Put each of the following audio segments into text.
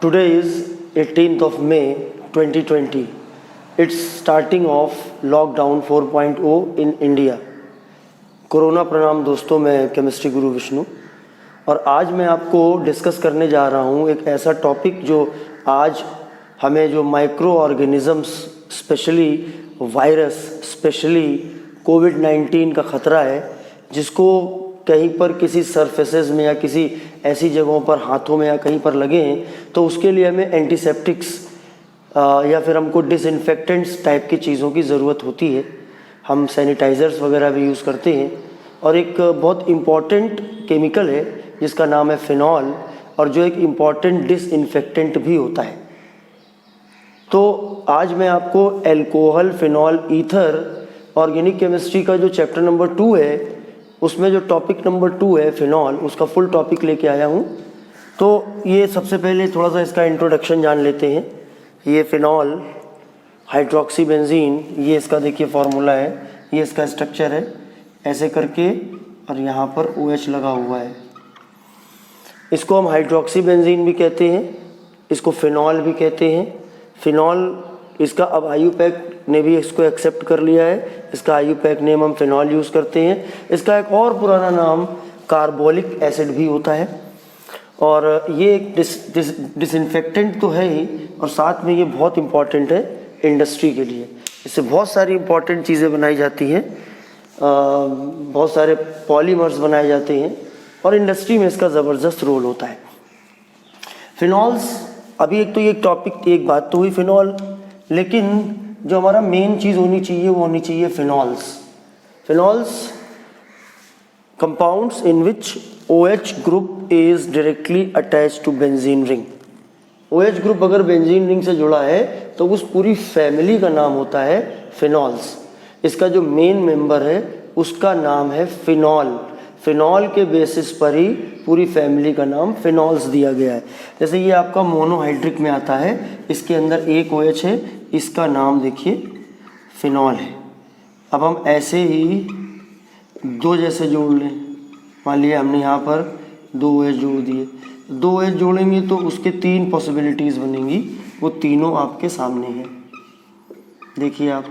Today is 18th of May 2020. It's starting of lockdown 4.0 in India. Corona प्रणाम दोस्तों, मैं chemistry गुरु विष्णु और आज मैं आपको डिस्कस करने जा रहा हूँ एक ऐसा टॉपिक जो आज हमें जो microorganisms specially virus specially कोविड-19 का ख़तरा है, जिसको कहीं पर किसी सरफेसेस में या किसी ऐसी जगहों पर हाथों में या कहीं पर लगे हैं तो उसके लिए हमें एंटीसेप्टिक्स या फिर हमको डिसइंफेक्टेंट्स टाइप की चीज़ों की ज़रूरत होती है। हम सैनिटाइज़र्स वगैरह भी यूज़ करते हैं और एक बहुत इम्पॉर्टेंट केमिकल है जिसका नाम है फिनॉल और जो एक इम्पॉर्टेंट डिसइंफेक्टेंट भी होता है। तो आज मैं आपको alcohol phenol ether organic chemistry का जो चैप्टर नंबर 2 है उसमें जो टॉपिक नंबर 2 है फिनॉल, उसका फुल टॉपिक लेके आया हूँ। तो ये सबसे पहले थोड़ा सा इसका इंट्रोडक्शन जान लेते हैं। ये फिनॉल हाइड्रोक्सी बेंजीन, ये इसका देखिए फॉर्मूला है, ये इसका स्ट्रक्चर है ऐसे करके और यहाँ पर OH लगा हुआ है। इसको हम हाइड्रोक्सी बेंजीन भी कहते हैं, इसको फिनॉल भी कहते हैं। फिनॉल इसका अब IUPAC ने भी इसको एक्सेप्ट कर लिया है, इसका IUPAC नेम हम फिनॉल यूज़ करते हैं। इसका एक और पुराना नाम कार्बोलिक एसिड भी होता है और ये एक डिसइंफेक्टेंट तो है ही और साथ में ये बहुत इम्पॉर्टेंट है इंडस्ट्री के लिए। इससे बहुत सारी इम्पॉर्टेंट चीज़ें बनाई जाती हैं, बहुत सारे पॉलीमर्स बनाए जाते हैं और इंडस्ट्री में इसका ज़बरदस्त रोल होता है। फिनॉल्स, अभी एक तो ये टॉपिक, एक बात तो हुई फिनॉल, लेकिन जो हमारा मेन चीज़ होनी चाहिए वो होनी चाहिए phenols. Phenols compounds in which OH group is directly attach to benzene ring. OH group अगर बेंजीन रिंग से जुड़ा है तो उस पूरी फैमिली का नाम होता है फिनॉल्स। इसका जो मेन मेंबर है उसका नाम है फिनॉल। फिनॉल के बेसिस पर ही पूरी फैमिली का नाम फिनॉल्स दिया गया है। जैसे ये आपका मोनोहाइड्रिक में आता है, इसके अंदर एक OH है, इसका नाम देखिए फिनॉल है। अब हम ऐसे ही दो जैसे जोड़ लें, मान लिया हमने यहाँ पर 2 OH जोड़ दिए, 2 OH जोड़ेंगे तो उसके 3 पॉसिबिलिटीज़ बनेंगी, वो तीनों आपके सामने हैं। देखिए आप,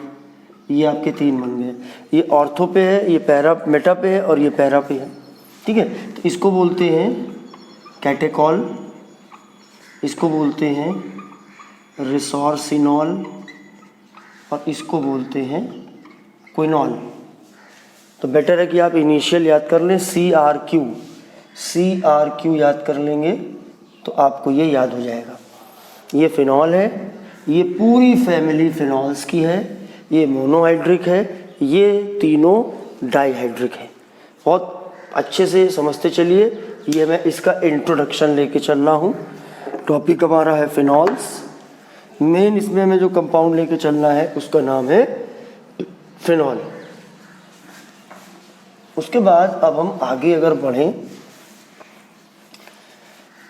ये आपके 3 बन गए। ये ऑर्थो पे है, ये पैरा मेटा पे है और ये पैरा पे है, ठीक है। तो इसको बोलते हैं कैटेकॉल, इसको बोलते हैं रिसोर्सिनॉल और इसको बोलते हैं क्विनॉल। तो बेटर है कि आप इनिशियल याद कर लें, CRQ याद कर लेंगे तो आपको ये याद हो जाएगा। ये फिनॉल है, ये पूरी फैमिली फिनॉल्स की है, ये मोनोहाइड्रिक है, ये तीनों डाईहाइड्रिक है। बहुत अच्छे से समझते चलिए, ये मैं इसका इंट्रोडक्शन लेके चल रहा हूँ। टॉपिक हमारा है फिनॉल्स, मेन इसमें हमें जो कंपाउंड लेके चलना है उसका नाम है फिनॉल। उसके बाद अब हम आगे अगर बढ़ें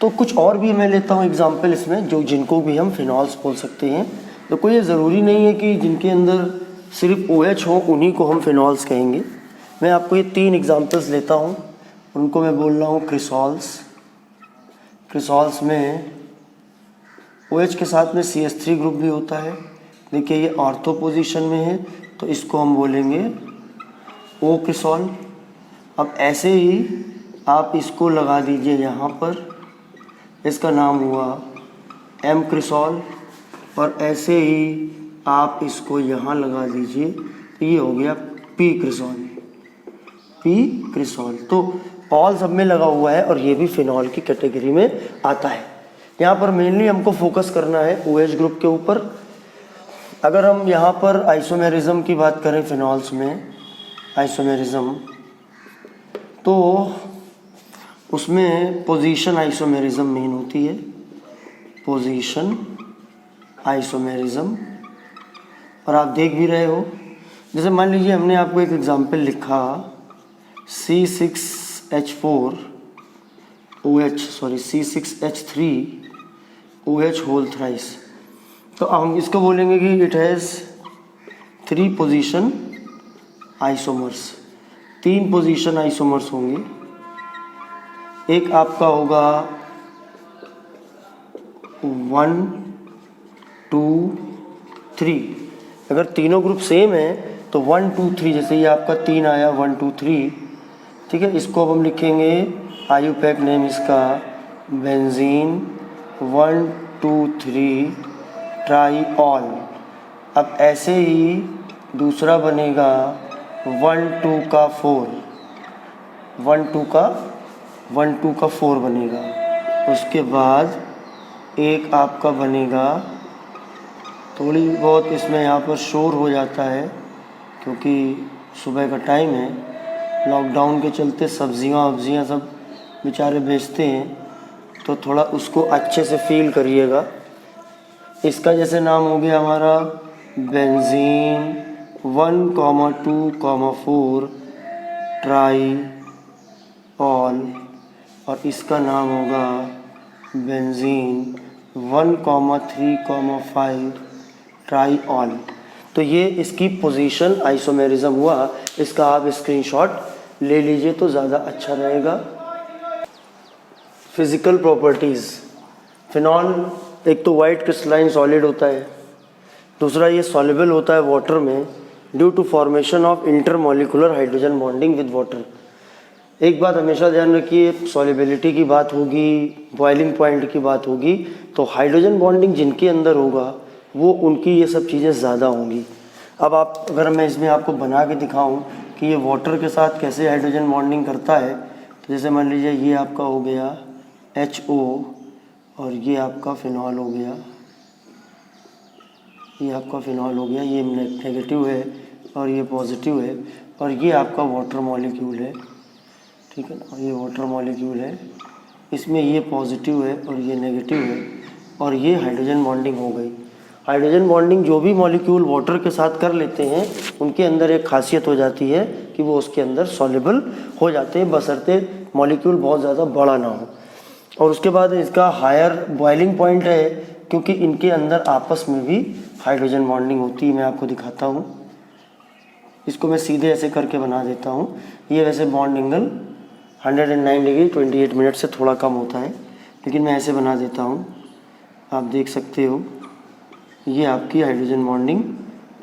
तो कुछ और भी मैं लेता हूँ एग्जाम्पल इसमें, जो जिनको भी हम फिनॉल्स बोल सकते हैं। तो कोई ये ज़रूरी नहीं है कि जिनके अंदर सिर्फ OH हो उन्हीं को हम फिनॉल्स कहेंगे। मैं आपको ये 3 एग्जाम्पल्स लेता हूँ, उनको मैं बोल रहा हूँ क्रिसॉल्स। क्रिसॉल्स में OH के साथ में CH3 ग्रुप भी होता है। देखिए ये ऑर्थो पोजीशन में है तो इसको हम बोलेंगे O क्रिसॉल। अब ऐसे ही आप इसको लगा दीजिए यहाँ पर, इसका नाम हुआ M क्रिसॉल और ऐसे ही आप इसको यहाँ लगा दीजिए तो ये हो गया P क्रिसॉल। तो ऑल सब में लगा हुआ है और ये भी फिनॉल की कैटेगरी में आता है। यहाँ पर मेनली हमको फोकस करना है OH ग्रुप के ऊपर। अगर हम यहाँ पर आइसोमेरिज्म की बात करें फिनॉल्स में, आइसोमेरिज्म, तो उसमें पोजीशन आइसोमेरिज्म मेन होती है, पोजीशन आइसोमेरिज्म। और आप देख भी रहे हो, जैसे मान लीजिए हमने आपको एक एग्जांपल लिखा C6H3OH होल थ्राइस, तो हम इसको बोलेंगे कि it has 3 position isomers. 3 position isomers होंगे। एक आपका होगा 1 2 3। अगर तीनों ग्रुप सेम है तो 1 2 3, जैसे ये आपका 3 आया 1 2 3, ठीक है। इसको अब हम लिखेंगे आईयूपैक नेम इसका बेंजीन 1 2 3 ट्राईऑल। अब ऐसे ही दूसरा बनेगा 1 2 का 4, 1 2 का 4 बनेगा। उसके बाद एक आपका बनेगा, थोड़ी बहुत इसमें यहाँ पर शोर हो जाता है क्योंकि सुबह का टाइम है, लॉकडाउन के चलते सब्जियाँ सब बेचारे बेचते हैं, तो थोड़ा उसको अच्छे से फील करिएगा। इसका जैसे नाम हो गया हमारा बेंजीन 1 2 4 ट्राईऑल, और इसका नाम होगा बेंजीन 1 3 5 ट्राईऑल। तो ये इसकी पोजीशन आइसोमेरिज्म हुआ। इसका आप स्क्रीनशॉट ले लीजिए तो ज़्यादा अच्छा रहेगा। फिज़िकल प्रॉपर्टीज़, फिनॉल एक तो वाइट क्रिस्टलाइन सॉलिड होता है, दूसरा ये सॉल्युबल होता है वाटर में due to formation of intermolecular hydrogen bonding with water. एक बात हमेशा ध्यान रखिए, सॉल्युबिलिटी की बात होगी, बॉइलिंग पॉइंट की बात होगी, तो हाइड्रोजन बॉन्डिंग जिनके अंदर होगा वो उनकी ये सब चीज़ें ज़्यादा होंगी। अब आप अगर मैं इसमें आपको बना के दिखाऊं कि ये वाटर के साथ कैसे हाइड्रोजन बॉन्डिंग करता है, तो जैसे मान लीजिए ये आपका हो गया HO और ये आपका फिनॉल हो गया, ये आपका फिनॉल हो गया, ये नेगेटिव है और ये पॉजिटिव है, और ये आपका वाटर मॉलिक्यूल है, ठीक है ना, ये वाटर मॉलिक्यूल है, इसमें ये पॉजिटिव है और ये नेगेटिव है, और ये हाइड्रोजन बॉन्डिंग हो गई। हाइड्रोजन बॉन्डिंग जो भी मॉलिक्यूल वाटर के साथ कर लेते हैं उनके अंदर एक खासियत हो जाती है कि वो उसके अंदर सॉल्युबल हो जाते हैं, बशर्ते मॉलिक्यूल बहुत ज़्यादा बड़ा ना हो। और उसके बाद इसका हायर बॉइलिंग पॉइंट है क्योंकि इनके अंदर आपस में भी हाइड्रोजन बॉन्डिंग होती है। मैं आपको दिखाता हूँ, इसको मैं सीधे ऐसे करके बना देता हूँ। ये वैसे बॉन्ड एंगल 109 डिग्री 28 मिनट से थोड़ा कम होता है, लेकिन मैं ऐसे बना देता हूँ, आप देख सकते हो। ये आपकी हाइड्रोजन बॉन्डिंग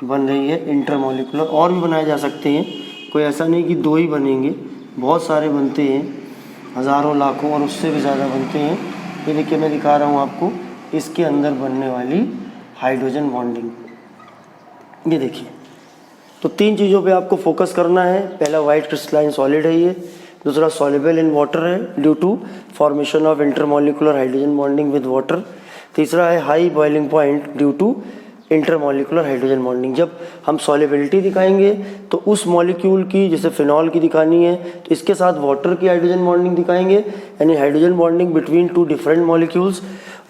बन रही है इंटरमॉलिक्यूलर। और भी बनाए जा सकते हैं, कोई ऐसा नहीं कि 2 ही बनेंगे, बहुत सारे बनते हैं, हज़ारों लाखों और उससे भी ज़्यादा बनते हैं। ये देखिए मैं दिखा रहा हूँ आपको इसके अंदर बनने वाली हाइड्रोजन बॉन्डिंग, ये देखिए। तो 3 चीज़ों पे आपको फोकस करना है। पहला वाइट क्रिस्टलाइन सॉलिड है ये, दूसरा सॉल्युबल इन वाटर है due to formation of intermolecular hydrogen bonding with water, तीसरा है high boiling point due to intermolecular hydrogen bonding. जब हम सॉल्युबिलिटी दिखाएंगे तो उस मॉलिक्यूल की, जैसे फिनॉल की दिखानी है तो इसके साथ वाटर की हाइड्रोजन बॉन्डिंग दिखाएंगे, यानी hydrogen bonding between 2 different molecules.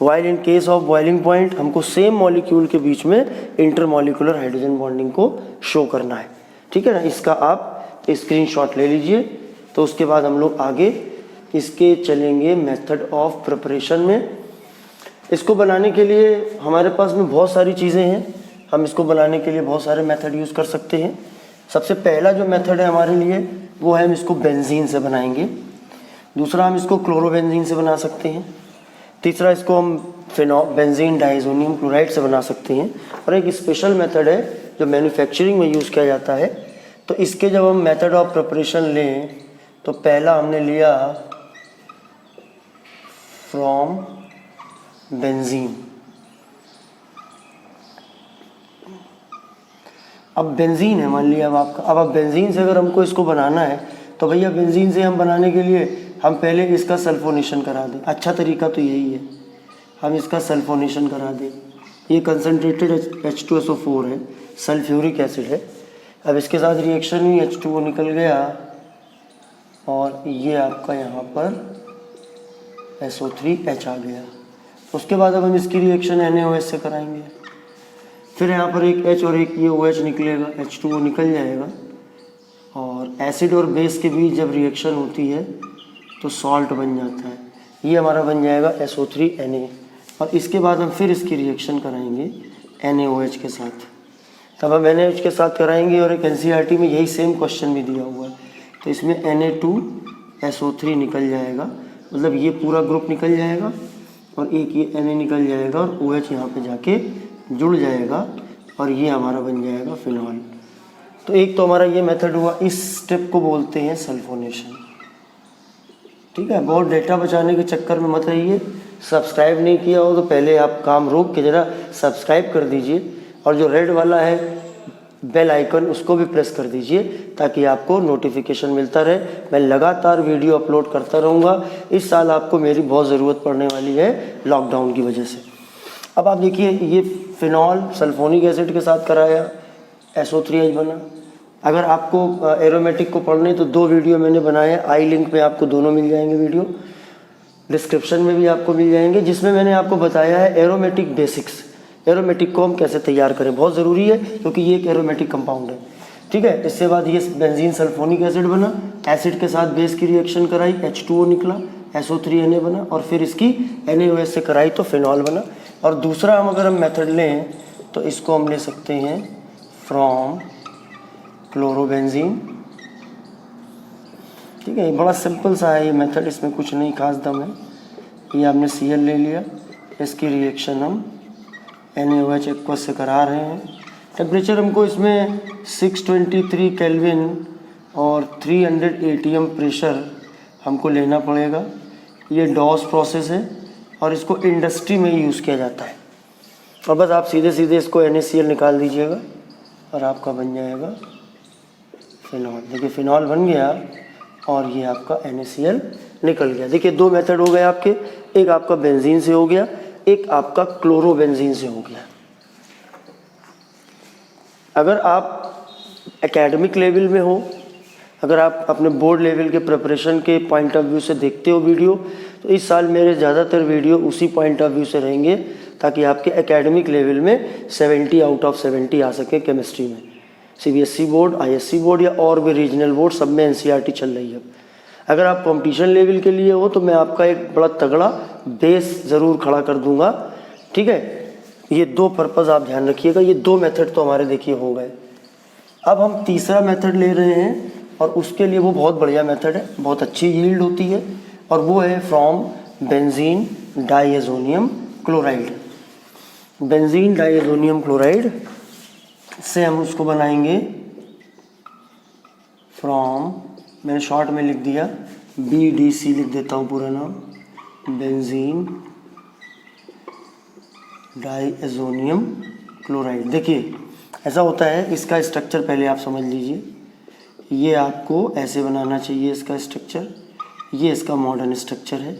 While in case of boiling point हमको सेम मॉलिक्यूल के बीच में इंटरमॉलिक्यूलर हाइड्रोजन बॉन्डिंग को शो करना है, ठीक है ना। इसका आप स्क्रीनशॉट ले लीजिए। तो उसके बाद हम लोग आगे इसके चलेंगे मेथड ऑफ प्रिपरेशन में। इसको बनाने के लिए हमारे पास में बहुत सारी चीज़ें हैं, हम इसको बनाने के लिए बहुत सारे मेथड यूज़ कर सकते हैं। सबसे पहला जो मेथड है हमारे लिए वो है हम इसको बेंजीन से बनाएंगे, दूसरा हम इसको क्लोरोबेंजीन से बना सकते हैं, तीसरा इसको हम बेंजीन डाइज़ोनियम क्लोराइड से बना सकते हैं, और एक स्पेशल मेथड है जो मैन्युफैक्चरिंग में यूज़ किया जाता है। तो इसके जब हम मेथड ऑफ प्रिपरेशन लें तो पहला हमने लिया फ्रॉम बेंजीन। अब बेंजीन है मान लिया अब आपका, अब आप बेंजीन से अगर हमको इसको बनाना है तो भैया बेंजीन से हम बनाने के लिए हम पहले इसका सल्फोनेशन करा दें। अच्छा तरीका तो यही है, हम इसका सल्फोनेशन करा दें। ये कंसनट्रेटेड H2SO4 है, सल्फ्यूरिक एसिड है। अब इसके साथ रिएक्शन हुई, H2O निकल गया और ये आपका यहाँ पर SO3H आ गया। उसके बाद अब हम इसकी रिएक्शन NaOH से कराएंगे, फिर यहाँ पर एक H और एक ये OH निकलेगा, H2O निकल जाएगा, और एसिड और बेस के बीच जब रिएक्शन होती है तो सॉल्ट बन जाता है, ये हमारा बन जाएगा SO3Na। और इसके बाद हम फिर इसकी रिएक्शन कराएंगे NaOH के साथ, तब हम NaOH के साथ कराएंगे। और एक NCERT में यही सेम क्वेश्चन भी दिया हुआ है, तो इसमें Na2SO3 निकल जाएगा, मतलब ये पूरा ग्रुप निकल जाएगा। और एक ये Na निकल जाएगा और OH यहाँ पे जाके जुड़ जाएगा और ये हमारा बन जाएगा फिनॉल। तो एक तो हमारा ये मेथड हुआ, इस स्टेप को बोलते हैं सल्फोनेशन। ठीक है, बहुत डेटा बचाने के चक्कर में मत रहिए। सब्सक्राइब नहीं किया हो तो पहले आप काम रोक के ज़रा सब्सक्राइब कर दीजिए और जो रेड वाला है बेल आइकन उसको भी प्रेस कर दीजिए ताकि आपको नोटिफिकेशन मिलता रहे। मैं लगातार वीडियो अपलोड करता रहूँगा। इस साल आपको मेरी बहुत ज़रूरत पड़ने वाली है लॉकडाउन की वजह से। अब आप देखिए, ये फिनॉल सल्फोनिक एसिड के साथ कराया, SO3H बना। अगर आपको एरोमेटिक को पढ़ने तो 2 वीडियो मैंने बनाए, आई लिंक में आपको दोनों मिल जाएंगे, वीडियो डिस्क्रिप्शन में भी आपको मिल जाएंगे, जिसमें मैंने आपको बताया है एरोमेटिक बेसिक्स। एरोमेटिक को हम कैसे तैयार करें, बहुत ज़रूरी है क्योंकि ये एक एरोमेटिक कंपाउंड है। ठीक है, इसके बाद ये बेंजीन सल्फोनिक एसिड बना, एसिड के साथ बेस की रिएक्शन कराई, H2O निकला, SO3Na बना और फिर इसकी NaOH से कराई तो फिनॉल बना। और दूसरा हम अगर हम मेथड लें तो इसको हम ले सकते हैं फ्रॉम क्लोरोबेंजीन। ठीक है, बड़ा सिंपल सा है ये मेथड, इसमें कुछ नहीं खास दम है। ये आपने Cl ले लिया, इसकी रिएक्शन हम NaOH एक्वस से करा रहे हैं। टेम्परेचर हमको इसमें 623 केल्विन और 300 ATM प्रेशर हमको लेना पड़ेगा। ये डॉस प्रोसेस है और इसको इंडस्ट्री में यूज़ किया जाता है। और बस आप सीधे सीधे इसको NaCl निकाल दीजिएगा और आपका बन जाएगा फिनॉल। देखिए फिनॉल बन गया और ये आपका NaCl निकल गया। देखिए 2 मेथड हो गए आपके, एक आपका बेंजीन से हो गया, एक आपका क्लोरोबेंजीन से हो गया। अगर आप एकेडमिक लेवल में हो, अगर आप अपने बोर्ड लेवल के प्रिपरेशन के पॉइंट ऑफ व्यू से देखते हो वीडियो, तो इस साल मेरे ज़्यादातर वीडियो उसी पॉइंट ऑफ व्यू से रहेंगे ताकि आपके एकेडमिक लेवल में 70 आउट ऑफ 70 आ सके केमिस्ट्री में। CBSE बोर्ड, ISC बोर्ड या और भी रीजनल बोर्ड, सब में NCERT चल रही है। अगर आप कंपटीशन लेवल के लिए हो तो मैं आपका एक बड़ा तगड़ा बेस ज़रूर खड़ा कर दूंगा। ठीक है, ये 2 पर्पज़ आप ध्यान रखिएगा। ये 2 मेथड तो हमारे देखिए हो गए। अब हम तीसरा मेथड ले रहे हैं और उसके लिए वो बहुत बढ़िया मेथड है, बहुत अच्छी यील्ड होती है और वो है from benzene diazonium chloride. Benzene diazonium chloride से हम उसको बनाएंगे फ्रॉम, मैंने शॉर्ट में लिख दिया BDC, लिख देता हूँ पूरा नाम, बेंजीन डाइएजोनियम क्लोराइड। देखिए ऐसा होता है, इसका स्ट्रक्चर पहले आप समझ लीजिए। ये आपको ऐसे बनाना चाहिए इसका स्ट्रक्चर, ये इसका मॉडर्न स्ट्रक्चर है।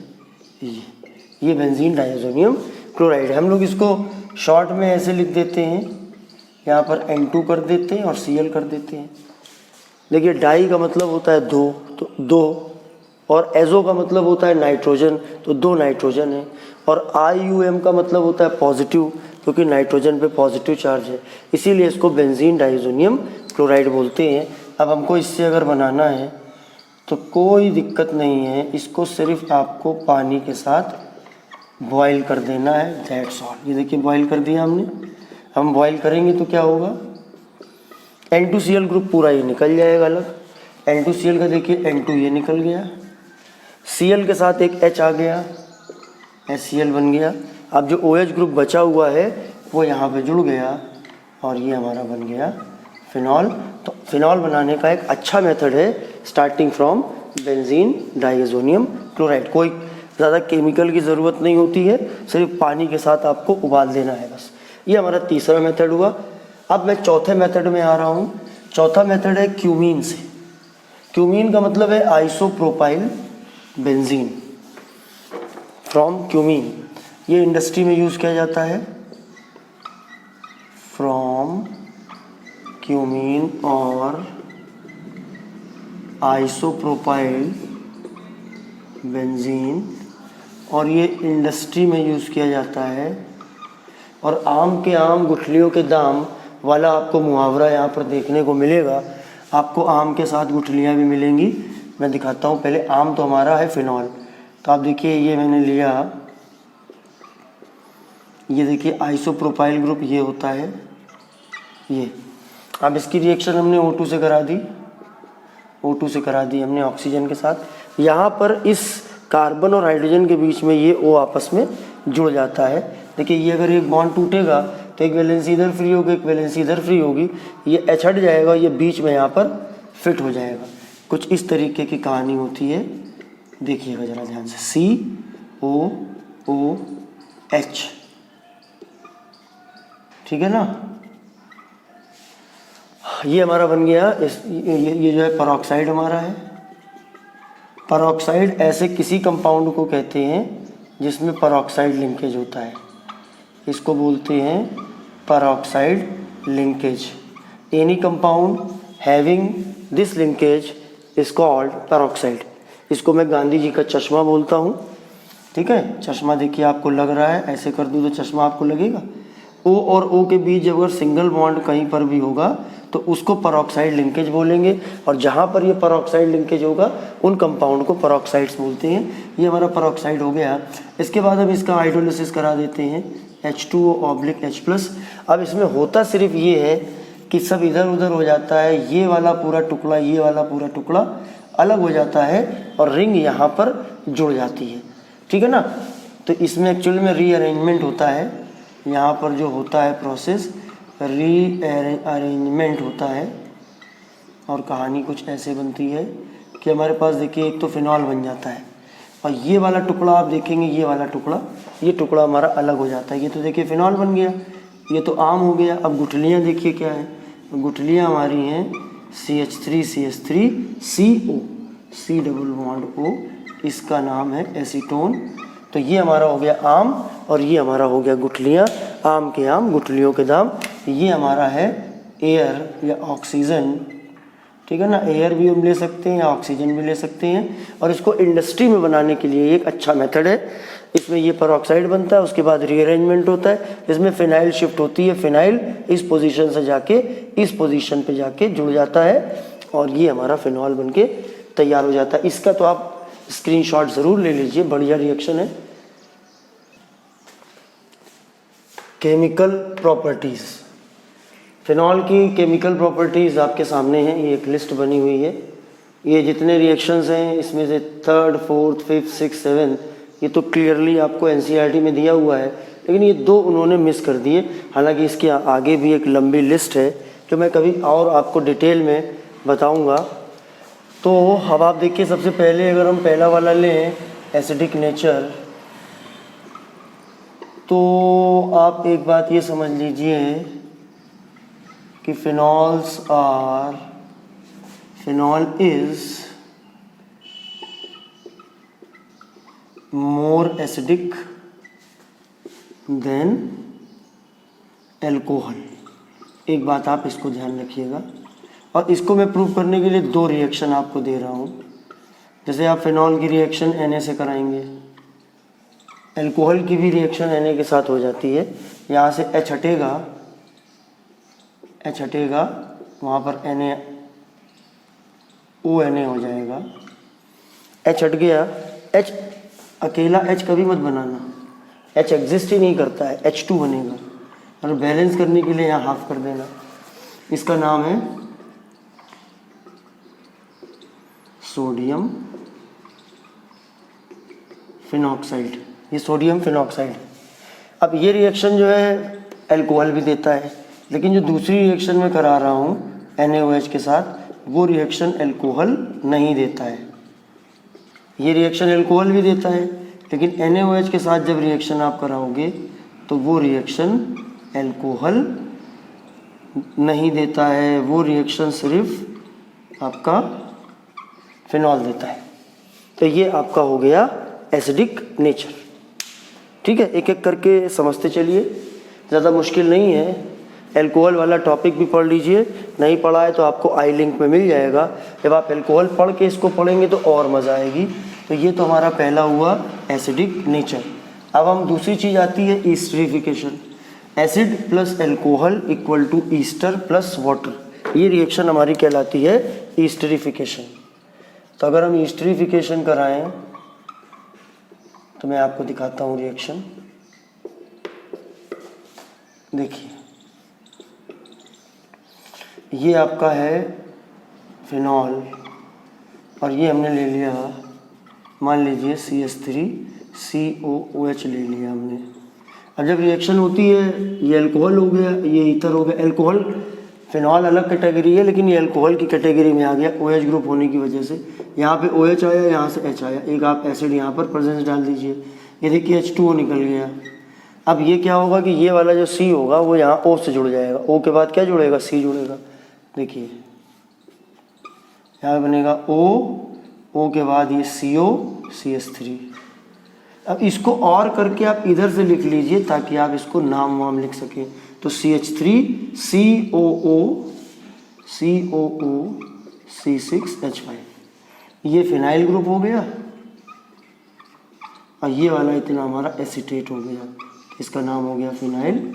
ये बेंजीन डाइएजोनियम क्लोराइड है। हम लोग इसको शॉर्ट में ऐसे लिख देते हैं, यहाँ पर N2 कर देते हैं और Cl कर देते हैं। देखिए डाई का मतलब होता है 2, तो 2, और एजो का मतलब होता है नाइट्रोजन, तो 2 नाइट्रोजन है। और IUM का मतलब होता है पॉजिटिव, क्योंकि नाइट्रोजन पे पॉजिटिव चार्ज है, इसीलिए इसको बेंजीन डाइएजोनियम क्लोराइड बोलते हैं। अब हमको इससे अगर बनाना है तो कोई दिक्कत नहीं है, इसको सिर्फ आपको पानी के साथ बॉईल कर देना है, दैट्स ऑल। ये देखिए बॉईल कर दिया हमने। हम बॉईल करेंगे तो क्या होगा, N2Cl ग्रुप पूरा ये निकल जाएगा अलग। N2Cl का देखिए N2 ये निकल गया, Cl के साथ एक H आ गया, HCl बन गया। अब जो OH ग्रुप बचा हुआ है वो यहाँ पे जुड़ गया और ये हमारा बन गया फिनॉल। तो फिनॉल बनाने का एक अच्छा मेथड है starting from benzene diazonium chloride. कोई ज़्यादा केमिकल की ज़रूरत नहीं होती है, सिर्फ पानी के साथ आपको उबाल देना है बस। ये हमारा तीसरा मेथड हुआ। अब मैं चौथे मेथड में आ रहा हूँ। चौथा मेथड है क्यूमीन से। क्यूमीन का मतलब है आइसोप्रोपाइल बेंजीन फ्रॉम क्यूमीन। ये इंडस्ट्री में यूज़ किया जाता है फ्रॉम क्यूमीन और आइसोप्रोपाइल बेंजीन, और ये इंडस्ट्री में यूज़ किया जाता है। और आम के आम गुठलियों के दाम वाला आपको मुहावरा यहाँ पर देखने को मिलेगा। आपको आम के साथ गुठलियाँ भी मिलेंगी। मैं दिखाता हूँ, पहले आम तो हमारा है फिनॉल। तो आप देखिए ये मैंने लिया, ये देखिए आइसोप्रोपाइल ग्रुप ये होता है ये। अब इसकी रिएक्शन हमने O2 से करा दी, O2 से करा दी हमने ऑक्सीजन के साथ। यहाँ पर इस कार्बन और हाइड्रोजन के बीच में ये O आपस में जुड़ जाता है। देखिए ये अगर एक बॉन्ड टूटेगा तो एक वैलेंसी इधर फ्री होगी, एक वैलेंसी इधर फ्री होगी, ये H हट जाएगा, ये बीच में यहाँ पर फिट हो जाएगा। कुछ इस तरीके की कहानी होती है, देखिएगा ज़रा ध्यान से। COOH, ठीक है ना। ये हमारा बन गया ये जो है पेरोक्साइड हमारा है। पेरोक्साइड ऐसे किसी कंपाउंड को कहते हैं जिसमें पेरोक्साइड लिंकेज होता है, इसको बोलते हैं peroxide linkage. Any compound having this linkage is called peroxide. इसको मैं गांधी जी का चश्मा बोलता हूँ, ठीक है। चश्मा देखिए आपको लग रहा है, ऐसे कर दूँ तो चश्मा आपको लगेगा। O और O के बीच अगर सिंगल बॉन्ड कहीं पर भी होगा तो उसको पेरोक्साइड लिंकेज बोलेंगे, और जहाँ पर ये पेरोक्साइड लिंकेज होगा उन कंपाउंड को पेरोक्साइड्स बोलते हैं। ये हमारा पेरोक्साइड हो गया। इसके बाद हम इसका हाइड्रोलिसिस करा देते हैं, H2O/H+। अब इसमें होता सिर्फ ये है कि सब इधर उधर हो जाता है, ये वाला पूरा टुकड़ा, ये वाला पूरा टुकड़ा अलग हो जाता है और रिंग यहाँ पर जुड़ जाती है, ठीक है ना। तो इसमें एक्चुअली में रीअरेंजमेंट होता है, यहाँ पर जो होता है प्रोसेस रीअरेंजमेंट होता है, और कहानी कुछ ऐसे बनती है कि हमारे पास देखिए एक तो फिनॉल बन जाता है, और ये वाला टुकड़ा आप देखेंगे, ये वाला टुकड़ा, ये टुकड़ा हमारा अलग हो जाता है। ये तो देखिए फिनॉल बन गया, ये तो आम हो गया। अब गुठलियाँ देखिए क्या है, गुठलियाँ हमारी हैं CH3CH3CO, C double bond O, इसका नाम है एसीटोन। तो ये हमारा हो गया आम, और ये हमारा हो गया गुठलियाँ। आम के आम, गुठलियों के दाम। ये हमारा है एयर या ऑक्सीजन, ठीक है ना। एयर भी हम ले सकते हैं या ऑक्सीजन भी ले सकते हैं, और इसको इंडस्ट्री में बनाने के लिए एक अच्छा मेथड है। इसमें ये पेरोक्साइड बनता है, उसके बाद रीअरेंजमेंट होता है, इसमें फिनाइल शिफ्ट होती है। फिनाइल इस पोजीशन से जाके इस पोजीशन पे जाके जुड़ जाता है, और ये हमारा फिनॉल बनके तैयार हो जाता है। इसका तो आप स्क्रीनशॉट ज़रूर ले लीजिए, बढ़िया रिएक्शन है। केमिकल प्रॉपर्टीज़, फिनॉल की केमिकल प्रॉपर्टीज़ आपके सामने हैं, ये एक लिस्ट बनी हुई है। ये जितने रिएक्शंस हैं इसमें से 3rd, 4th, 5th, 6th, 7th ये तो क्लियरली आपको NCERT में दिया हुआ है, लेकिन ये 2 उन्होंने मिस कर दिए। हालांकि इसके आगे भी एक लंबी लिस्ट है जो मैं कभी और आपको डिटेल में बताऊंगा। तो अब आप देखिए, सबसे पहले अगर हम पहला वाला लें एसिडिक नेचर, तो आप एक बात ये समझ लीजिए कि phenol is more acidic then alcohol. एक बात आप इसको ध्यान रखिएगा, और इसको मैं प्रूव करने के लिए 2 रिएक्शन आपको दे रहा हूँ। जैसे आप फिनॉल की रिएक्शन Na से कराएंगे, एल्कोहल की भी रिएक्शन Na के साथ हो जाती है। यहाँ से H हटेगा, वहाँ पर ONA हो जाएगा। H हट गया, H अकेला H कभी मत बनाना, H एग्जिस्ट ही नहीं करता है, H2 बनेगा, और बैलेंस करने के लिए यहाँ हाफ कर देना। इसका नाम है सोडियम फिनॉक्साइड। ये सोडियम फिनॉक्साइड है। अब ये रिएक्शन जो है एल्कोहल भी देता है, लेकिन जो दूसरी रिएक्शन मैं करा रहा हूँ NaOH के साथ, वो रिएक्शन एल्कोहल नहीं देता है। ये रिएक्शन एल्कोहल भी देता है, लेकिन NaOH के साथ जब रिएक्शन आप कराओगे तो वो रिएक्शन एल्कोहल नहीं देता है, वो रिएक्शन सिर्फ आपका फिनॉल देता है। तो ये आपका हो गया एसिडिक नेचर, ठीक है। एक एक करके समझते चलिए, ज़्यादा मुश्किल नहीं है। एल्कोहल वाला टॉपिक भी पढ़ लीजिए, नहीं पढ़ा है तो आपको आई लिंक में मिल जाएगा। जब आप एल्कोहल पढ़ के इसको पढ़ेंगे तो और मज़ा आएगी। तो ये तो हमारा पहला हुआ एसिडिक नेचर। अब हम दूसरी चीज़ आती है esterification. Acid plus alcohol equal to ester plus water, ये रिएक्शन हमारी कहलाती है ईस्टरिफिकेशन। तो अगर हम ईस्टरिफिकेशन कराएं तो मैं आपको दिखाता हूँ रिएक्शन। देखिए, ये आपका है फिनॉल, और ये हमने ले लिया मान लीजिए CH3 COOH ले लिया हमने। अब जब रिएक्शन होती है, ये अल्कोहल हो गया, ये ईथर हो गया। अल्कोहल, फिनॉल अलग कैटेगरी है, लेकिन ये अल्कोहल की कैटेगरी में आ गया OH ग्रुप होने की वजह से। यहाँ पे OH आया, यहाँ से H आया, एक आप एसिड यहाँ पर प्रेजेंस डाल दीजिए, ये देखिए H2O निकल गया। अब ये क्या होगा कि ये वाला जो C होगा वो यहाँ O से जुड़ जाएगा, O के बाद क्या जुड़ेगा, C जुड़ेगा। देखिए यहाँ बनेगा O के बाद ये CO CH3। अब इसको और करके आप इधर से लिख लीजिए ताकि आप इसको नाम वाम लिख सकें। तो CH3 COO C6H5, ये फिनाइल ग्रुप हो गया और ये वाला इतना हमारा एसीटेट हो गया, इसका नाम हो गया फिनाइल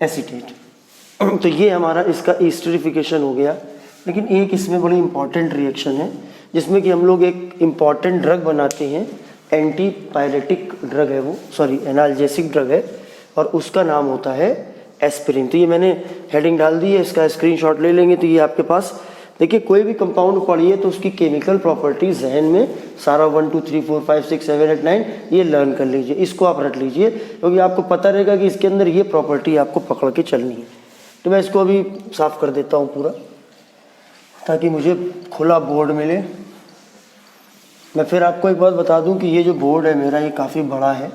एसीटेट। तो ये हमारा इसका एस्टरिफिकेशन हो गया। लेकिन एक इसमें बड़ी इंपॉर्टेंट रिएक्शन है जिसमें कि हम लोग एक इम्पॉर्टेंट ड्रग बनाते हैं, एंटी पायरेटिक ड्रग है वो, सॉरी एनाल्जेसिक ड्रग है, और उसका नाम होता है एस्पिरिन। तो ये मैंने हेडिंग डाल दी है, इसका स्क्रीनशॉट ले लेंगे तो ये आपके पास देखिए। कोई भी कंपाउंड पढ़िए तो उसकी केमिकल प्रॉपर्टीज जहन में सारा 1 2 3 4 5 6 7 8 9 ये लर्न कर लीजिए, इसको आप रट लीजिए, क्योंकि आपको पता रहेगा कि इसके अंदर ये प्रॉपर्टी आपको पकड़ के चलनी है। तो मैं इसको अभी साफ कर देता हूँ पूरा, ताकि मुझे खुला बोर्ड मिले। मैं फिर आपको एक बात बता दूं कि ये जो बोर्ड है मेरा, ये काफ़ी बड़ा है,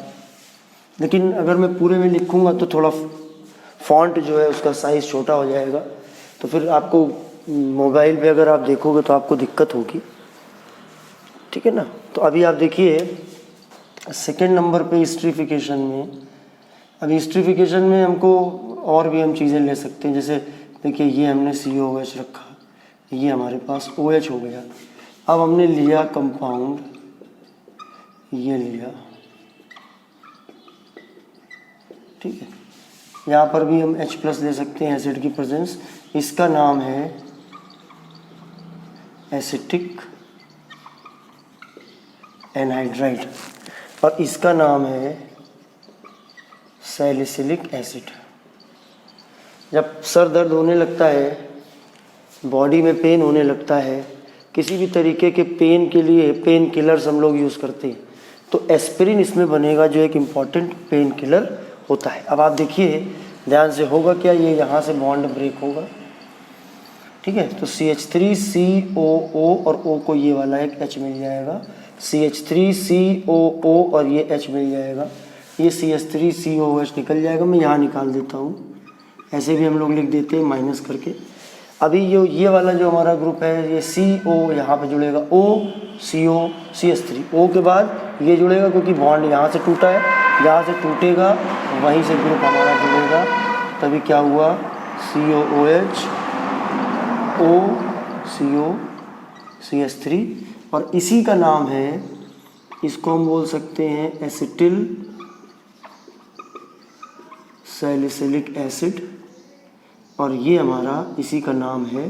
लेकिन अगर मैं पूरे में लिखूंगा तो थोड़ा फॉन्ट जो है उसका साइज़ छोटा हो जाएगा, तो फिर आपको मोबाइल पे अगर आप देखोगे तो आपको दिक्कत होगी, ठीक है ना। तो अभी आप देखिए सेकेंड नंबर पे एस्टरिफिकेशन में। अब एस्टरिफिकेशन में हमको और भी हम चीज़ें ले सकते हैं, जैसे देखिए ये हमने COOH रखा, ये हमारे पास OH हो गया। अब हमने लिया कंपाउंड, ये लिया, ठीक है। यहाँ पर भी हम H+ ले सकते हैं, एसिड की प्रेजेंस। इसका नाम है एसिटिक एनहाइड्राइड और इसका नाम है सैलिसिलिक एसिड। जब सर दर्द होने लगता है, बॉडी में पेन होने लगता है, किसी भी तरीके के पेन के लिए पेन किलर्स हम लोग यूज़ करते हैं, तो एस्पिरिन इसमें बनेगा जो एक इम्पॉर्टेंट पेन किलर होता है। अब आप देखिए ध्यान से, होगा क्या, ये यहाँ से बॉन्ड ब्रेक होगा, ठीक है। तो CH3 COO और O को ये वाला एक H मिल जाएगा, CH3 COO और ये H मिल जाएगा, ये CH3 COOH निकल जाएगा। मैं यहाँ निकाल देता हूँ, ऐसे भी हम लोग लिख देते हैं माइनस करके। अभी ये वाला जो हमारा ग्रुप है, ये CO यहाँ पे जुड़ेगा, O CO CH3, O के बाद ये जुड़ेगा क्योंकि बॉन्ड यहाँ से टूटा है, यहाँ से टूटेगा वहीं से ग्रुप हमारा जुड़ेगा, तभी क्या हुआ COOH O CO CH3, और इसी का नाम है, इसको हम बोल सकते हैं एसिटिल सैलिसिलिक एसिड, और ये हमारा इसी का नाम है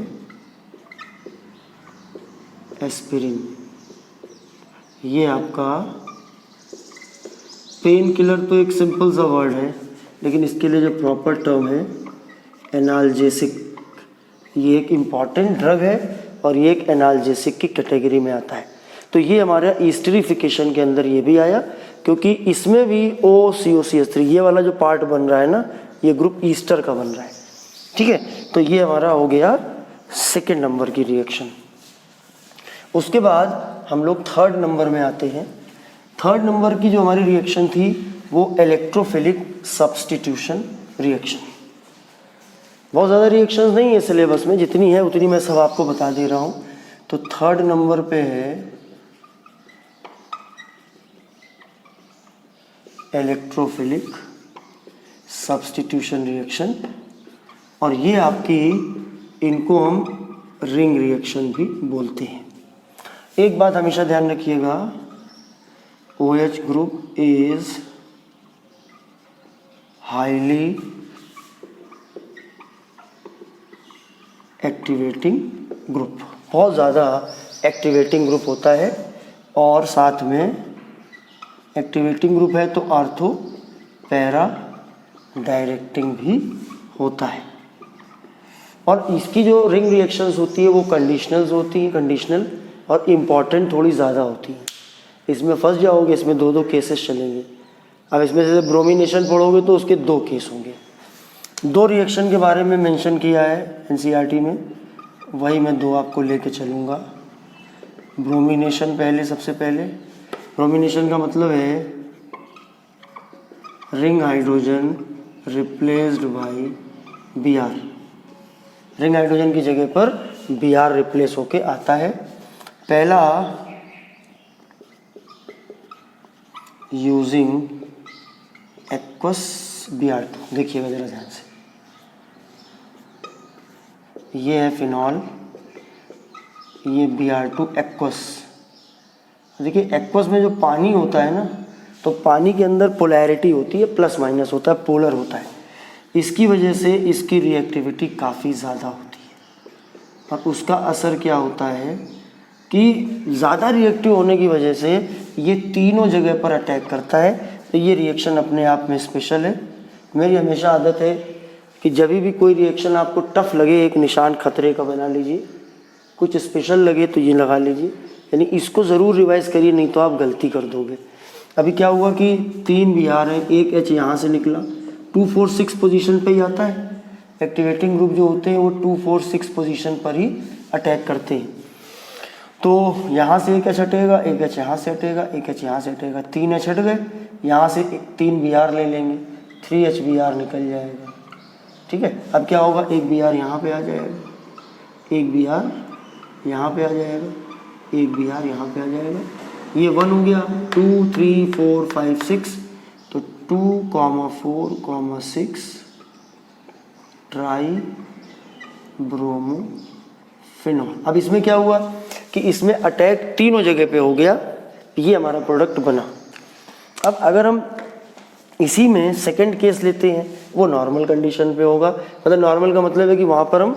एस्पिरिन। ये आपका पेन किलर तो एक सिंपल सा वर्ड है, लेकिन इसके लिए जो प्रॉपर टर्म है एनाल्जेसिक, ये एक इम्पॉर्टेंट ड्रग है और ये एक एनाल्जेसिक की कैटेगरी में आता है। तो ये हमारा एस्टरिफिकेशन के अंदर ये भी आया, क्योंकि इसमें भी OCOCH3 ये वाला जो पार्ट बन रहा है ना, ये ग्रुप ईस्टर का बन रहा है, ठीक है। तो ये हमारा हो गया सेकेंड नंबर की रिएक्शन। उसके बाद हम लोग थर्ड नंबर में आते हैं। थर्ड नंबर की जो हमारी रिएक्शन थी वो इलेक्ट्रोफिलिक सब्स्टिट्यूशन रिएक्शन। बहुत ज़्यादा रिएक्शंस नहीं है सिलेबस में, जितनी है उतनी मैं सब आपको बता दे रहा हूँ। तो थर्ड नंबर पे है इलेक्ट्रोफिलिक सब्स्टिट्यूशन रिएक्शन, और ये आपकी, इनको हम रिंग रिएक्शन भी बोलते हैं। एक बात हमेशा ध्यान रखिएगा, OH group is highly activating group, बहुत ज़्यादा एक्टिवेटिंग ग्रुप होता है, और साथ में एक्टिवेटिंग ग्रुप है तो आर्थो पैरा डायरेक्टिंग भी होता है। और इसकी जो रिंग रिएक्शंस होती है वो कंडीशनल्स होती हैं, कंडीशनल, और इम्पॉर्टेंट थोड़ी ज़्यादा होती हैं। इसमें फंस जाओगे, इसमें दो दो केसेस चलेंगे। अब इसमें से ब्रोमिनेशन पढ़ोगे तो उसके दो केस होंगे। दो रिएक्शन के बारे में मेंशन किया है एनसीईआरटी में, वही मैं दो आपको लेके चलूँगा। ब्रोमिनेशन पहले, सबसे पहले ब्रोमिनेशन का मतलब है ring hydrogen replaced by Br। Ring hydrogen की जगह पर Br रिप्लेस होके आता है। पहला यूजिंग एक्वस Br2, देखिएगा जरा ध्यान से, ये है फिनॉल, ये Br2 एक्वस। देखिए एक्वस में जो पानी होता है ना, तो पानी के अंदर पोलैरिटी होती है, प्लस माइनस होता है, पोलर होता है। इसकी वजह से इसकी रिएक्टिविटी काफ़ी ज़्यादा होती है और उसका असर क्या होता है कि ज़्यादा रिएक्टिव होने की वजह से ये तीनों जगह पर अटैक करता है। तो ये रिएक्शन अपने आप में स्पेशल है। मेरी हमेशा आदत है कि जब भी कोई रिएक्शन आपको टफ लगे, एक निशान खतरे का बना लीजिए, कुछ स्पेशल लगे तो ये लगा लीजिए, यानी इसको ज़रूर रिवाइज करिए, नहीं तो आप गलती कर दोगे। अभी क्या हुआ कि 3 Br है, एक H यहाँ से निकला, 2 4 6 पोजीशन पे ही आता है। एक्टिवेटिंग ग्रुप जो होते हैं वो 2 4 6 पोजीशन पर ही अटैक करते हैं। तो यहाँ से एक H हटेगा, एक H यहाँ से हटेगा, एक H यहाँ से हटेगा, 3 H हट गए, यहाँ से 3 Br ले लेंगे, 3 H Br निकल जाएगा। ठीक है, अब क्या होगा, एक Br यहाँ पे आ जाएगा, एक Br यहाँ पे आ जाएगा, एक Br यहाँ पे आ जाएगा। ये 1 हो गया, 2 3 4 5 6, तो 2, 4, 6 ट्राई ब्रोमो फिनॉल। अब इसमें क्या हुआ कि इसमें अटैक तीनों जगह पे हो गया, ये हमारा प्रोडक्ट बना। अब अगर हम इसी में सेकंड केस लेते हैं, वो नॉर्मल कंडीशन पे होगा। मतलब नॉर्मल का मतलब है कि वहाँ पर हम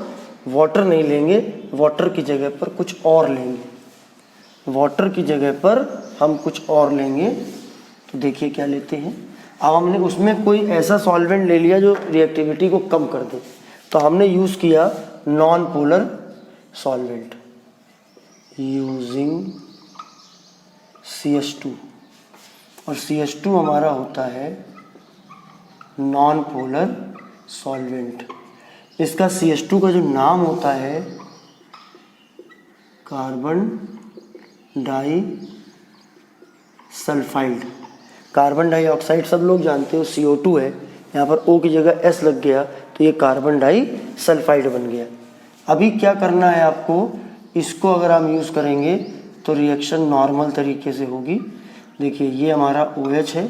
वाटर नहीं लेंगे, वाटर की जगह पर कुछ और लेंगे, वाटर की जगह पर हम कुछ और लेंगे। तो देखिए क्या लेते हैं। अब हमने उसमें कोई ऐसा सॉल्वेंट ले लिया जो रिएक्टिविटी को कम कर दे, तो हमने यूज़ किया non polar solvent using CH2, और CH2 हमारा होता है नॉन पोलर सॉल्वेंट। इसका CH2 का जो नाम होता है carbon disulphide. Carbon dioxide सब लोग जानते हो CO2 है, यहाँ पर O की जगह S लग गया तो ये कार्बन डाई सल्फाइड बन गया। अभी क्या करना है आपको, इसको अगर हम यूज़ करेंगे तो रिएक्शन नॉर्मल तरीके से होगी। देखिए ये हमारा OH है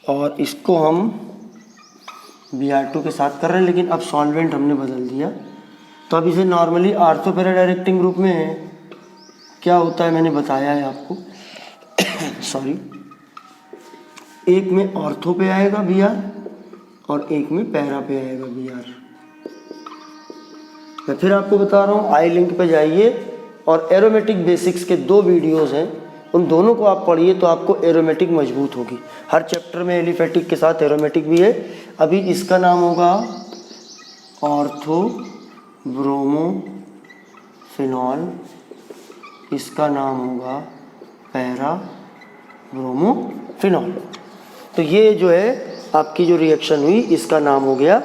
और इसको हम Br2 के साथ कर रहे हैं, लेकिन अब सॉल्वेंट हमने बदल दिया। तो अब इसे normally ortho para directing group में क्या होता है मैंने बताया है आपको सॉरी, एक में ऑर्थो पे आएगा Br और एक में पैरा पे आएगा Br। मैं फिर आपको बता रहा हूँ, आई लिंक पे जाइए और एरोमेटिक बेसिक्स के 2 वीडियोस हैं, उन दोनों को आप पढ़िए तो आपको एरोमेटिक मजबूत होगी। हर चैप्टर में एलिफेटिक के साथ एरोमेटिक भी है। अभी इसका नाम होगा ऑर्थो ब्रोमो फिनॉल, इसका नाम होगा पैरा ब्रोमो फिनॉल। तो ये जो है आपकी जो रिएक्शन हुई इसका नाम हो गया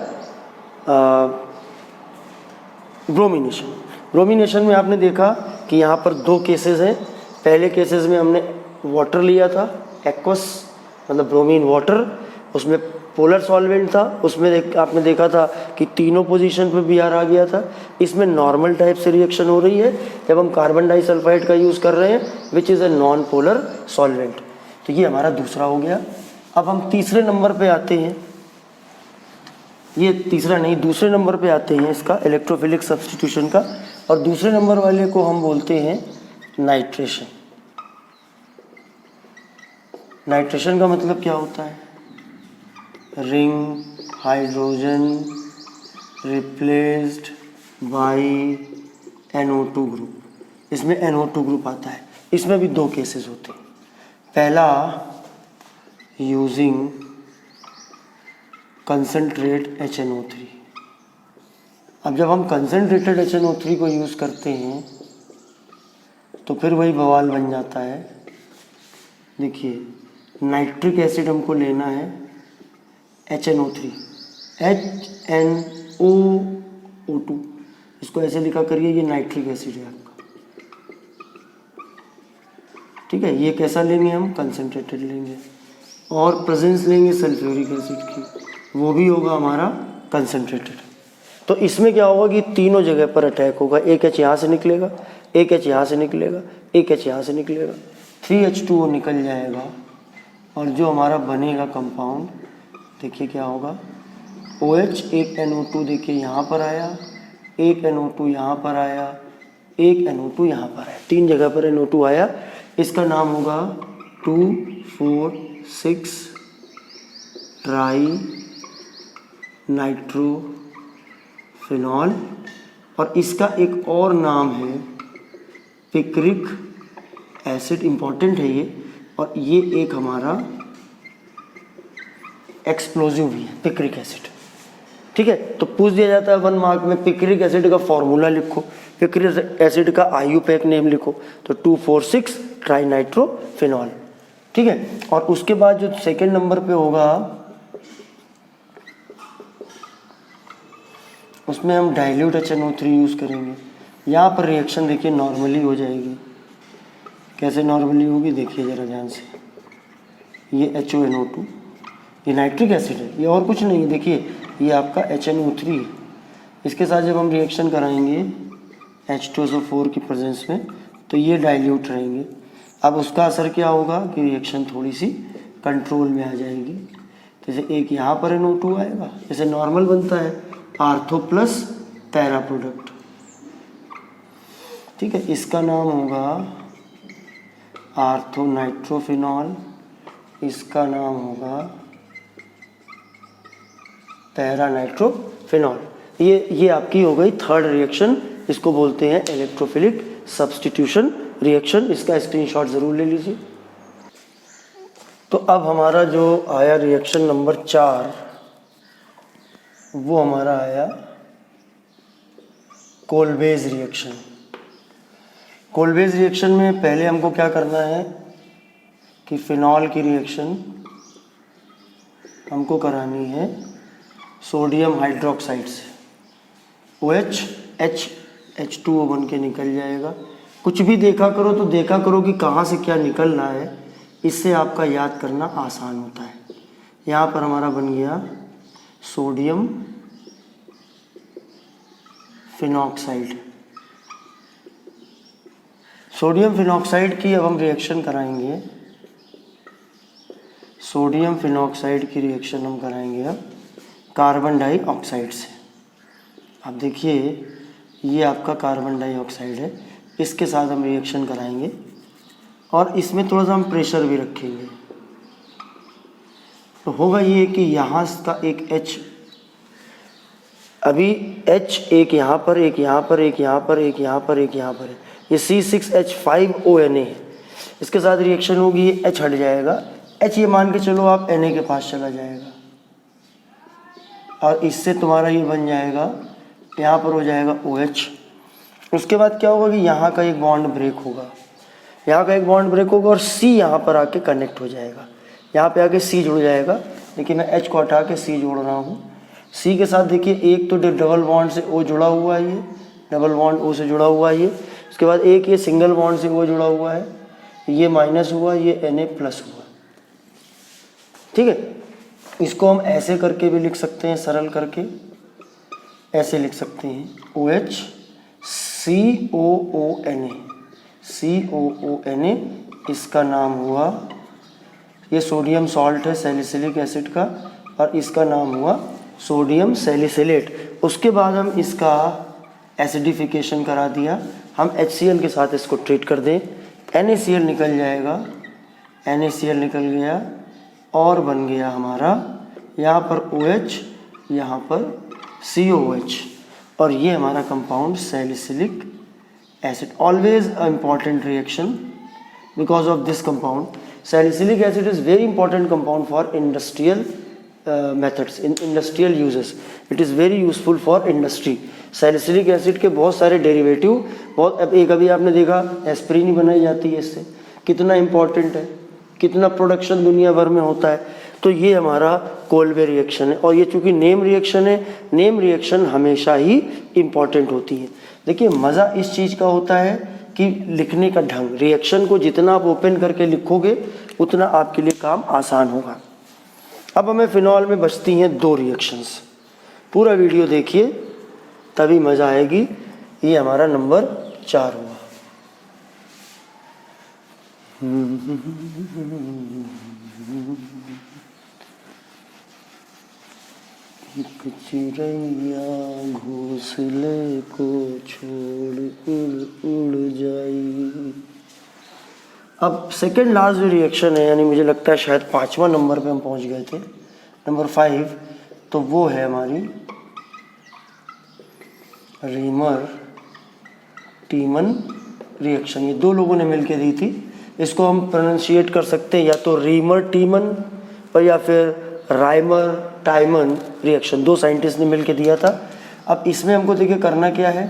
ब्रोमिनेशन। ब्रोमिनेशन में आपने देखा कि यहाँ पर 2 केसेस हैं। पहले केसेस में हमने वाटर लिया था, एक्वस मतलब ब्रोमीन वाटर, उसमें पोलर सॉल्वेंट था, उसमें आपने देखा था कि तीनों पोजीशन पे Br आ गया था। इसमें नॉर्मल टाइप से रिएक्शन हो रही है जब हम कार्बन डाइसल्फाइड का यूज़ कर रहे हैं, which is a non polar solvent. तो ये हमारा दूसरा हो गया। अब हम तीसरे नंबर पे आते हैं, ये तीसरा नहीं दूसरे नंबर पे आते हैं इसका इलेक्ट्रोफिलिक सब्स्टिट्यूशन का, और दूसरे नंबर वाले को हम बोलते हैं नाइट्रेशन। नाइट्रेशन का मतलब क्या होता है, ring hydrogen replaced by NO2 group. इसमें NO2 ग्रुप आता है। इसमें भी 2 केसेस होते हैं। पहला यूजिंग कंसंट्रेट HNO3। अब जब हम कंसंट्रेटेड HNO3 को यूज़ करते हैं तो फिर वही बवाल बन जाता है देखिए नाइट्रिक एसिड हमको लेना है HNO3, HNO2, इसको ऐसे लिखा करिए, ये नाइट्रिक एसिड है आपका, ठीक है। ये कैसा लेंगे हम, कंसनट्रेटेड लेंगे, और प्रेजेंस लेंगे सल्फ्यूरिक एसिड की, वो भी होगा हमारा कंसनट्रेटेड। तो इसमें क्या होगा कि तीनों जगह पर अटैक होगा, एक H यहाँ से निकलेगा, एक H यहाँ से निकलेगा, एक H यहाँ से निकलेगा, 3H2O निकल जाएगा, और जो हमारा बनेगा कंपाउंड देखिए क्या होगा, OH, एक NO2 देखिए यहाँ पर आया, एक NO2 यहाँ पर आया, एक NO2 यहाँ पर आया, 3 जगह पर NO2 आया। इसका नाम होगा 2,4,6 ट्राई नाइट्रोफिनॉल, और इसका एक और नाम है पिक्रिक एसिड, इंपॉर्टेंट है ये, और ये एक हमारा एक्सप्लोजिव भी है पिक्रिक एसिड, ठीक है। तो पूछ दिया जाता है 1 मार्क में, पिक्रिक एसिड का फॉर्मूला लिखो, पिक्रिक एसिड का IUPAC नेम लिखो, तो 2,4,6 ट्राई नाइट्रोफिनॉल, ठीक है। और उसके बाद जो सेकेंड नंबर पे होगा उसमें हम डाइल्यूट HNO3 यूज़ करेंगे। यहाँ पर रिएक्शन देखिए नॉर्मली हो जाएगी, कैसे नॉर्मली होगी देखिए ज़रा ध्यान से, ये HONO2, ये नाइट्रिक एसिड है, ये और कुछ नहीं है, देखिए ये आपका HNO3 है। इसके साथ जब हम रिएक्शन कराएंगे H2SO4 की प्रेजेंस में, तो ये डाइल्यूट रहेंगे। अब उसका असर क्या होगा कि रिएक्शन थोड़ी सी कंट्रोल में आ जाएगी। जैसे एक यहाँ पर NO2 आएगा, जैसे नॉर्मल बनता है आर्थो प्लस पैरा प्रोडक्ट, ठीक है। इसका नाम होगा आर्थो नाइट्रोफिनॉल, इसका नाम होगा पैरा नाइट्रोफिनॉल। ये आपकी हो गई थर्ड रिएक्शन, इसको बोलते हैं इलेक्ट्रोफिलिक सब्स्टिट्यूशन रिएक्शन। इसका स्क्रीनशॉट ज़रूर ले लीजिए। तो अब हमारा जो आया रिएक्शन नंबर 4, वो हमारा आया कोलबेज रिएक्शन। कोलबेज रिएक्शन में पहले हमको क्या करना है कि फिनॉल की रिएक्शन हमको करानी है सोडियम हाइड्रोक्साइड से, OH H2O बन के निकल जाएगा। कुछ भी देखा करो तो देखा करो कि कहाँ से क्या निकल रहा है, इससे आपका याद करना आसान होता है। यहाँ पर हमारा बन गया सोडियम फिनॉक्साइड। सोडियम फिनॉक्साइड की अब हम रिएक्शन कराएंगे, सोडियम फिनॉक्साइड की रिएक्शन हम कराएंगे अब कार्बन डाइऑक्साइड से। अब देखिए ये आपका कार्बन डाइऑक्साइड है, इसके साथ हम रिएक्शन कराएंगे और इसमें थोड़ा सा हम प्रेशर भी रखेंगे। तो होगा ये कि यहाँ का एक H, अभी H एक यहाँ पर, एक यहाँ पर, एक यहाँ पर, एक यहाँ पर, एक यहाँ पर है, ये C6H5ONa है। इसके साथ रिएक्शन होगी, ये H हट जाएगा, H ये मान के चलो आप Na के पास चला जाएगा और इससे तुम्हारा ये बन जाएगा, यहाँ पर हो जाएगा OH। उसके बाद क्या होगा कि यहाँ का एक बॉन्ड ब्रेक होगा, यहाँ का एक बॉन्ड ब्रेक होगा और C यहाँ पर आके कनेक्ट हो जाएगा, यहाँ पे आके C जुड़ जाएगा। देखिए मैं H को हटा के C जोड़ रहा हूँ। C के साथ देखिए एक तो डबल बॉन्ड से O जुड़ा हुआ है, ये डबल बॉन्ड O से जुड़ा हुआ है ये। उसके बाद एक ये सिंगल बॉन्ड से O जुड़ा हुआ है, ये माइनस हुआ, ये Na प्लस हुआ, ठीक है। इसको हम ऐसे करके भी लिख सकते हैं, सरल करके ऐसे लिख सकते हैं OH COONA, इसका नाम हुआ, ये सोडियम सॉल्ट है सैलिसिलिक एसिड का, और इसका नाम हुआ सोडियम सैलिसिलेट। उसके बाद हम इसका एसिडिफिकेशन करा दिया, हम HCl के साथ इसको ट्रीट कर दें, NaCl निकल जाएगा, NaCl निकल गया और बन गया हमारा यहाँ पर OH, यहाँ पर COOH, और ये हमारा compound salicylic acid. Always a important reaction because of this compound. Salicylic acid is very important compound for industrial methods, in industrial uses. It is very useful for industry. Salicylic acid के बहुत सारे derivative, बहुत, अब एक अभी आपने देखा aspirin ही बनाई जाती है इससे, कितना इंपॉर्टेंट है, कितना प्रोडक्शन दुनिया भर में होता है। तो ये हमारा कोल्बे रिएक्शन है। और ये चूँकि नेम रिएक्शन है, नेम रिएक्शन हमेशा ही इम्पॉर्टेंट होती है। देखिए मज़ा इस चीज़ का होता है कि लिखने का ढंग, रिएक्शन को जितना आप ओपन करके लिखोगे उतना आपके लिए काम आसान होगा। अब हमें फिनॉल में बचती हैं 2 रिएक्शंस। पूरा वीडियो देखिए तभी मज़ा आएगी। ये हमारा नंबर 4 हुआ। एक चिड़ैया घोंसले को छोड़ उड़ उड़ जाई। अब सेकेंड लास्ट जो रिएक्शन है, यानी मुझे लगता है शायद 5वां नंबर पे हम पहुंच गए थे, नंबर 5, तो वो है हमारी रीमर टीमन रिएक्शन। ये 2 लोगों ने मिलकर दी थी। इसको हम प्रोनाउंशिएट कर सकते हैं या तो रीमर टीमन और या फिर राइमर टाइमन रिएक्शन। 2 साइंटिस्ट ने मिलकर दिया था। अब इसमें हमको देखिए करना क्या है।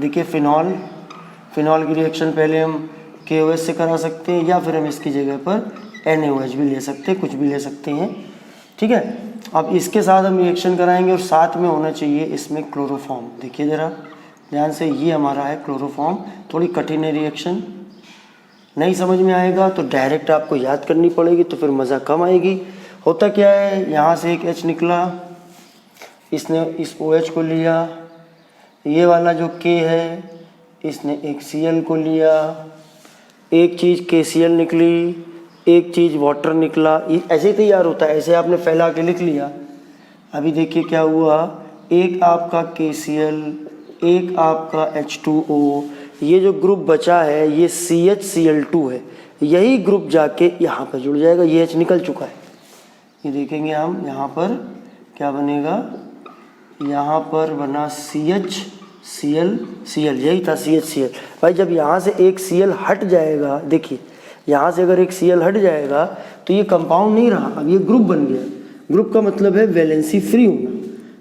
देखिए फिनॉल की रिएक्शन पहले हम KOH से करा सकते हैं या फिर हम इसकी जगह पर NaOH भी ले सकते हैं, कुछ भी ले सकते हैं। ठीक है, अब इसके साथ हम रिएक्शन कराएंगे और साथ में होना चाहिए इसमें क्लोरोफॉर्म। देखिए ज़रा ध्यान से, ये हमारा है क्लोरोफॉर्म। थोड़ी कठिन है रिएक्शन, नहीं समझ में आएगा तो डायरेक्ट आपको याद करनी पड़ेगी, तो फिर मज़ा कम आएगी। होता क्या है, यहाँ से एक H निकला, इसने इस OH को लिया, ये वाला जो K है इसने एक Cl को लिया, एक चीज़ KCl निकली, एक चीज़ वाटर निकला। ये ऐसे ही तैयार होता है, ऐसे आपने फैला के लिख लिया। अभी देखिए क्या हुआ, एक आपका KCl, एक आपका H2O, ये जो ग्रुप बचा है ये CHCl2 है। यही ग्रुप जाके यहाँ पर जुड़ जाएगा। ये H निकल चुका है, ये देखेंगे हम। यहाँ पर क्या बनेगा, यहाँ पर बना CHCl, यही था CHCl। भाई जब यहाँ से एक Cl हट जाएगा, देखिए यहाँ से अगर एक Cl हट जाएगा तो ये कंपाउंड नहीं रहा, अब ये ग्रुप बन गया। ग्रुप का मतलब है वैलेंसी फ्री होना,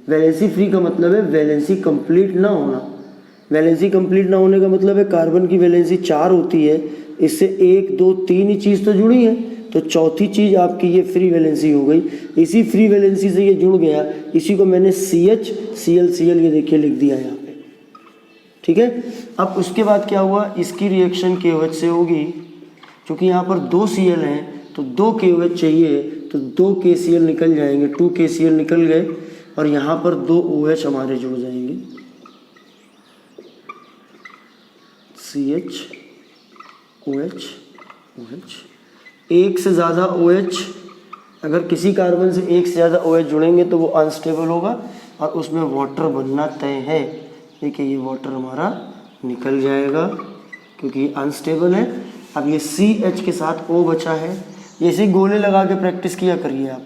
वैलेंसी फ्री का मतलब है वैलेंसी कंप्लीट ना होना। वैलेंसी कंप्लीट ना होने का मतलब है कार्बन की वैलेंसी 4 होती है, इससे 1 2 3 ही चीज़ तो जुड़ी है, तो चौथी चीज़ आपकी ये फ्री वैलेंसी हो गई। इसी फ्री वैलेंसी से ये जुड़ गया, इसी को मैंने CHCl ये देखिए लिख दिया यहाँ पे। ठीक है, अब उसके बाद क्या हुआ, इसकी रिएक्शन KOH से होगी। क्योंकि यहाँ पर 2 Cl हैं तो 2 KOH चाहिए, तो 2 KCl निकल जाएंगे, 2 KCl निकल गए और यहाँ पर 2 OH हमारे जुड़ जाएंगे, CHOH OH। एक से ज़्यादा OH, अगर किसी कार्बन से एक से ज़्यादा OH जुड़ेंगे तो वो अनस्टेबल होगा और उसमें वाटर बनना तय है। देखिए ये वाटर हमारा निकल जाएगा क्योंकि ये अनस्टेबल है। अब ये CH के साथ O बचा है, ऐसे गोले लगा के प्रैक्टिस किया करिए आप,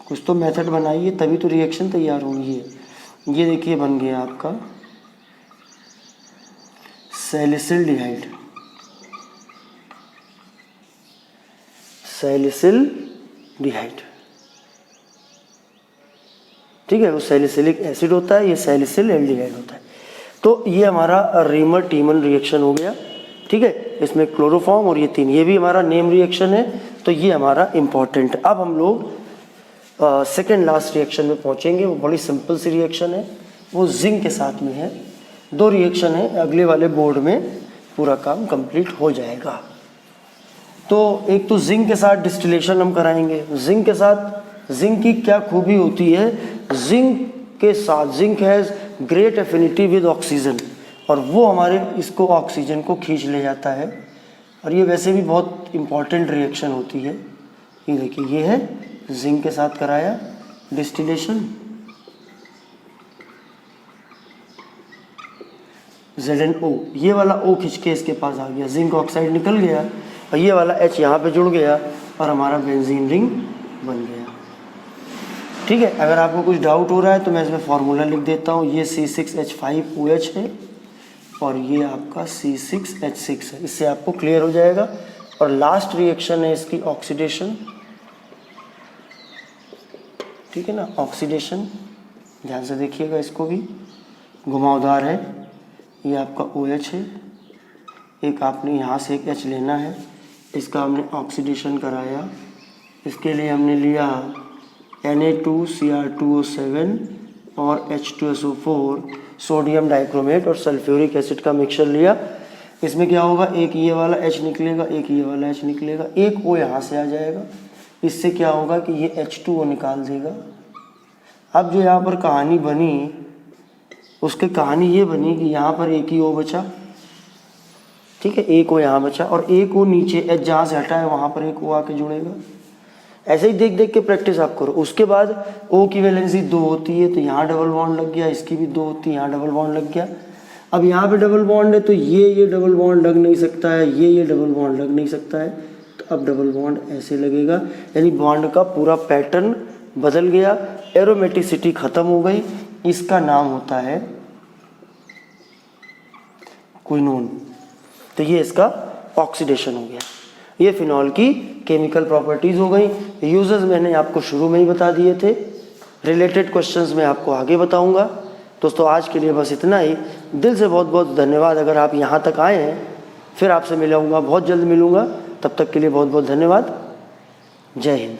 कुछ तो मेथड बनाइए तभी तो रिएक्शन तैयार होगी। ये देखिए बन गया आपका सैलिसिल्डिहाइड, सैलिसिल्डिहाइड। ठीक है, वो सैलिसिलिक एसिड होता है, ये सैलिसिल एल्डिहाइड होता है। तो ये हमारा रीमर टीमन रिएक्शन हो गया। ठीक है, इसमें क्लोरोफॉर्म और ये 3, ये भी हमारा नेम रिएक्शन है, तो ये हमारा इम्पॉर्टेंट है। अब हम लोग सेकेंड लास्ट रिएक्शन में पहुंचेंगे। वो बड़ी सिंपल सी रिएक्शन है, वो जिंक के साथ में है। 2 रिएक्शन है, अगले वाले बोर्ड में पूरा काम कंप्लीट हो जाएगा। तो एक तो जिंक के साथ डिस्टिलेशन हम कराएंगे। जिंक के साथ, जिंक की क्या खूबी होती है, जिंक के साथ, zinc has great affinity with oxygen, और वो हमारे इसको ऑक्सीजन को खींच ले जाता है। और ये वैसे भी बहुत इम्पॉर्टेंट रिएक्शन होती है। ये देखिए, ये है जिंक के साथ कराया डिस्टिलेशन, ZnO, ये वाला O खींच के इसके पास आ गया, जिंक ऑक्साइड निकल गया और ये वाला H यहाँ पे जुड़ गया और हमारा बेंजीन रिंग बन गया। ठीक है, अगर आपको कुछ डाउट हो रहा है तो मैं इसमें फार्मूला लिख देता हूँ। ये C6H5OH है और ये आपका C6H6 है, इससे आपको क्लियर हो जाएगा। और लास्ट रिएक्शन है इसकी ऑक्सीडेशन। ठीक है ना, ऑक्सीडेशन ध्यान से देखिएगा, इसको भी घुमावदार है। ये आपका OH है, एक आपने यहाँ से एक H लेना है, इसका हमने ऑक्सीडेशन कराया। इसके लिए हमने लिया Na2Cr2O7 और H2SO4 सोडियम डाइक्रोमेट और सल्फ्यूरिक एसिड का मिक्सचर लिया। इसमें क्या होगा, एक ये वाला H निकलेगा, एक ये वाला H निकलेगा, एक O यहाँ से आ जाएगा। इससे क्या होगा कि ये H2O निकाल देगा। अब जो यहाँ पर कहानी बनी, उसकी कहानी ये बनी कि यहाँ पर एक ही O बचा, ठीक है, एक O यहाँ बचा और एक O नीचे H जहाँ से हटा है वहाँ पर एक O आके जुड़ेगा। ऐसे ही देख देख के प्रैक्टिस आप करो। उसके बाद O की वैलेंसी 2 होती है तो यहाँ डबल बॉन्ड लग गया, इसकी भी 2 होती है, यहाँ डबल बॉन्ड लग गया। अब यहाँ पे डबल बॉन्ड है तो ये डबल बॉन्ड लग नहीं सकता है, ये डबल बॉन्ड लग नहीं सकता है, तो अब डबल बॉन्ड ऐसे लगेगा, यानी बॉन्ड का पूरा पैटर्न बदल गया, एरोमेटिसिटी खत्म हो गई। इसका नाम होता है क्विनोन। तो ये इसका ऑक्सीडेशन हो गया। ये फिनॉल की केमिकल प्रॉपर्टीज़ हो गई। यूजेस मैंने आपको शुरू में ही बता दिए थे, रिलेटेड क्वेश्चंस मैं आपको आगे बताऊंगा। दोस्तों आज के लिए बस इतना ही। दिल से बहुत बहुत धन्यवाद अगर आप यहाँ तक आए हैं। फिर आपसे मिलूँगा, बहुत जल्द मिलूँगा। तब तक के लिए बहुत बहुत धन्यवाद। जय हिंद।